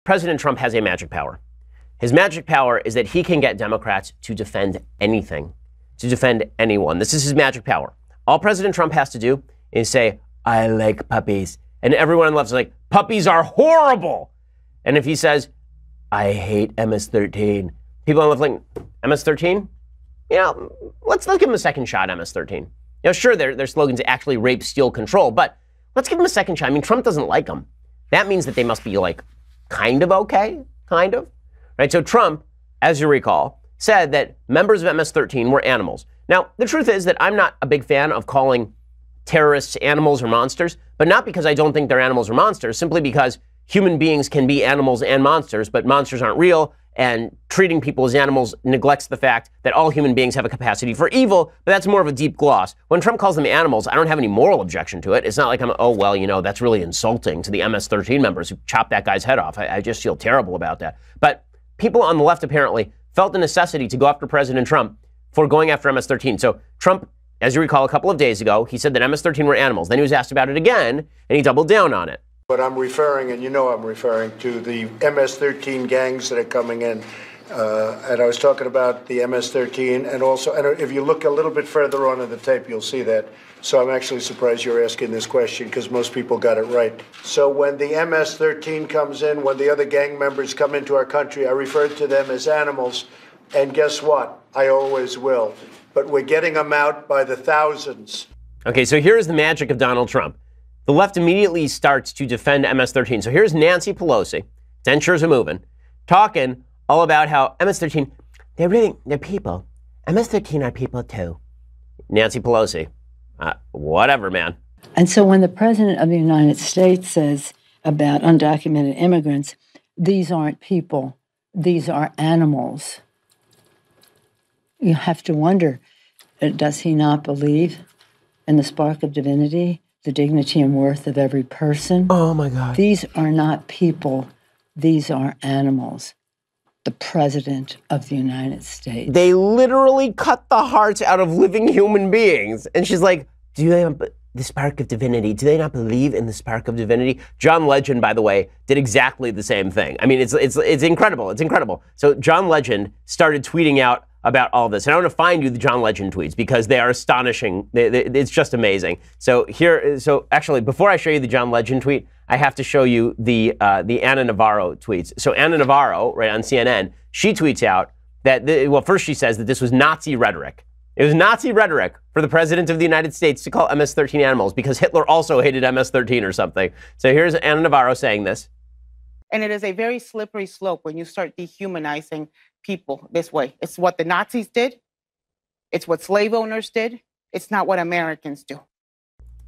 President Trump has a magic power. His magic power is that he can get Democrats to defend anything, to defend anyone. This is his magic power. All President Trump has to do is say, I like puppies. And everyone on the left is like, puppies are horrible. And if he says, I hate MS-13, people on the left like, MS-13? You know, let's give him a second shot, MS-13. You know, sure, their slogans actually rape, steal, control, but let's give him a second shot. I mean, Trump doesn't like them. That means that they must be like kind of okay, kind of. Right? So Trump, as you recall, said that members of MS-13 were animals. Now, the truth is that I'm not a big fan of calling terrorists animals or monsters, but not because I don't think they're animals or monsters, simply because human beings can be animals and monsters, but monsters aren't real, and treating people as animals neglects the fact that all human beings have a capacity for evil, but that's more of a deep gloss. When Trump calls them animals, I don't have any moral objection to it. It's not like oh, well, you know, that's really insulting to the MS-13 members who chopped that guy's head off. I just feel terrible about that. But people on the left apparently felt the necessity to go after President Trump for going after MS-13. So Trump, as you recall, a couple of days ago, he said that MS-13 were animals. Then he was asked about it again, and he doubled down on it. But I'm referring, and you know I'm referring to the MS-13 gangs that are coming in. And I was talking about the MS-13, and also, and if you look a little bit further on in the tape, you'll see that. So I'm actually surprised you're asking this question, because most people got it right. So when the MS-13 comes in, when the other gang members come into our country, I refer to them as animals. And guess what? I always will. But we're getting them out by the thousands. Okay, so here's the magic of Donald Trump. The left immediately starts to defend MS-13. So here's Nancy Pelosi, dentures are moving, talking all about how MS-13, they're people. MS-13 are people too. Nancy Pelosi, whatever, man. And so when the President of the United States says about undocumented immigrants, these aren't people, these are animals, you have to wonder, does he not believe in the spark of divinity? The dignity and worth of every person. Oh, my God. These are not people. These are animals. The President of the United States. They literally cut the hearts out of living human beings. And she's like, do they have the spark of divinity? Do they not believe in the spark of divinity? John Legend, by the way, did exactly the same thing. I mean, it's incredible. It's incredible. So John Legend started tweeting out about all this. And I want to find you the John Legend tweets because they are astonishing. It's just amazing. So actually, before I show you the John Legend tweet, I have to show you the Ana Navarro tweets. So Ana Navarro, right, on CNN, she tweets out that, first she says that this was Nazi rhetoric. It was Nazi rhetoric for the President of the United States to call MS-13 animals because Hitler also hated MS-13 or something. So here's Ana Navarro saying this. And it is a very slippery slope when you start dehumanizing people this way. It's what the Nazis did. It's what slave owners did. It's not what Americans do.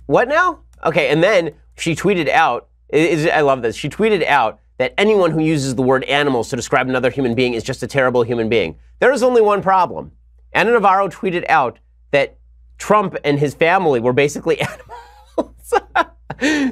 What now? Okay, and then she tweeted out, I love this, she tweeted out that anyone who uses the word animals to describe another human being is just a terrible human being. There is only one problem. Ana Navarro tweeted out that Trump and his family were basically animals.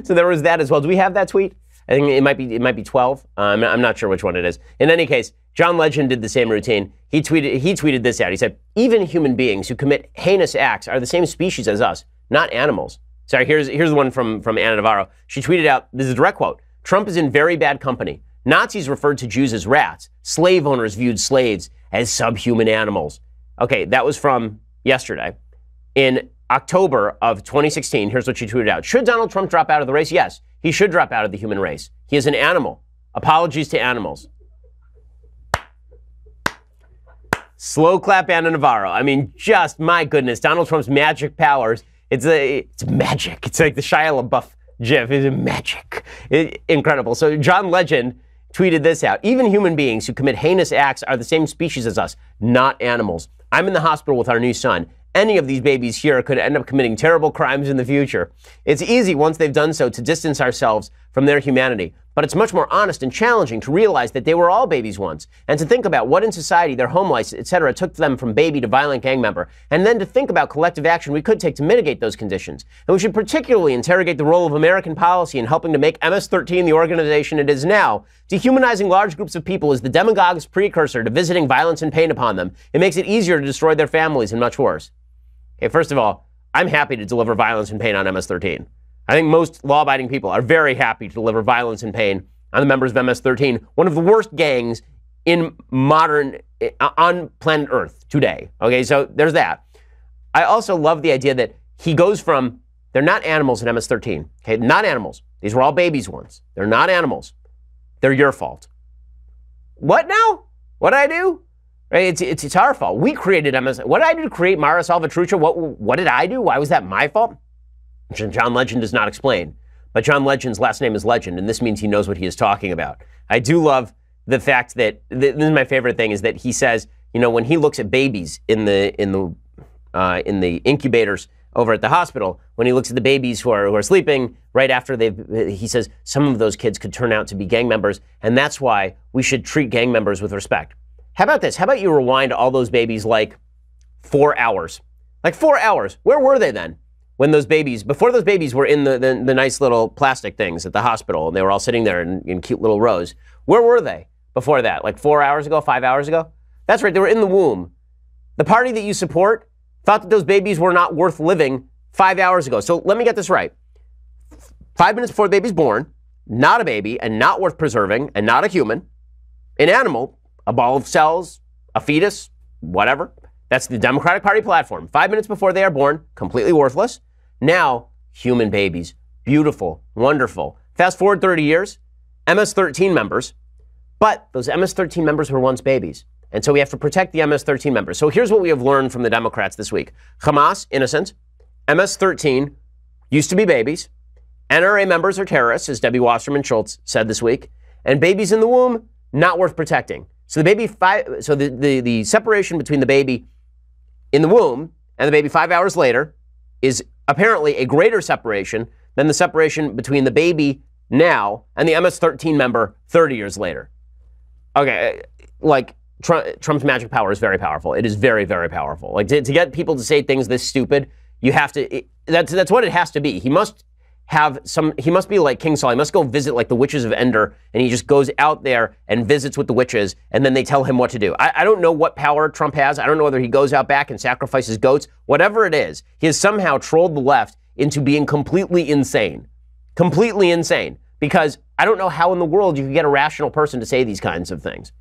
So there was that as well. Do we have that tweet? I think it might be 12. I'm not sure which one it is. In any case, John Legend did the same routine. He tweeted this out. He said, even human beings who commit heinous acts are the same species as us, not animals. Sorry, here's the one from Ana Navarro. She tweeted out, this is a direct quote, Trump is in very bad company. Nazis referred to Jews as rats. Slave owners viewed slaves as subhuman animals. Okay, that was from yesterday. In October of 2016, here's what she tweeted out. Should Donald Trump drop out of the race? Yes, he should drop out of the human race. He is an animal. Apologies to animals. Slow clap Ana Navarro. I mean, just, my goodness, Donald Trump's magic powers. It's magic. It's like the Shia LaBeouf gif. It's magic. Incredible. So John Legend tweeted this out. Even human beings who commit heinous acts are the same species as us, not animals. I'm in the hospital with our new son. Any of these babies here could end up committing terrible crimes in the future. It's easy once they've done so to distance ourselves from their humanity. But it's much more honest and challenging to realize that they were all babies once, and to think about what in society, their home life, etc., took them from baby to violent gang member, and then to think about collective action we could take to mitigate those conditions. And we should particularly interrogate the role of American policy in helping to make MS-13 the organization it is now. Dehumanizing large groups of people is the demagogue's precursor to visiting violence and pain upon them. It makes it easier to destroy their families and much worse. Okay, first of all, I'm happy to deliver violence and pain on MS-13. I think most law-abiding people are very happy to deliver violence and pain on the members of MS-13, one of the worst gangs in modern, on planet Earth today. Okay, so there's that. I also love the idea that he goes from, they're not animals in MS-13. Okay, not animals. These were all babies once. They're not animals. They're your fault. What now? What did I do? Right? It's our fault. We created MS. What did I do to create Mara Salvatrucha? What did I do? Why was that my fault? John Legend does not explain. But John Legend's last name is Legend, and this means he knows what he is talking about. I do love the fact that, this is my favorite thing, is that he says, you know, when he looks at babies in the incubators over at the hospital, when he looks at the babies who are sleeping right after he says some of those kids could turn out to be gang members, and that's why we should treat gang members with respect. How about this? How about you rewind all those babies like 4 hours? Like 4 hours. Where were they then? When those babies, before those babies were in the nice little plastic things at the hospital, and they were all sitting there in cute little rows. Where were they before that? Like 4 hours ago, 5 hours ago? That's right, they were in the womb. The party that you support thought that those babies were not worth living 5 hours ago. So let me get this right. 5 minutes before the baby's born, not a baby, and not worth preserving, and not a human, an animal, a ball of cells, a fetus, whatever. That's the Democratic Party platform. 5 minutes before they are born, completely worthless. Now, human babies. Beautiful, wonderful. Fast forward 30 years, MS-13 members. But those MS-13 members were once babies. And so we have to protect the MS-13 members. So here's what we have learned from the Democrats this week. Hamas, innocent. MS-13 used to be babies. NRA members are terrorists, as Debbie Wasserman Schultz said this week. And babies in the womb, not worth protecting. So the separation between the baby in the womb and the baby 5 hours later is apparently a greater separation than the separation between the baby now and the MS-13 member 30 years later. Okay, like Trump's magic power is very powerful. It is very, very powerful. Like to get people to say things this stupid, you have to, that's what it has to be. He must be like King Saul. He must go visit like the witches of Endor, and he just goes out there and visits with the witches, and then they tell him what to do. I don't know what power Trump has. I don't know whether he goes out back and sacrifices goats. Whatever it is, he has somehow trolled the left into being completely insane. Completely insane. Because I don't know how in the world you could get a rational person to say these kinds of things.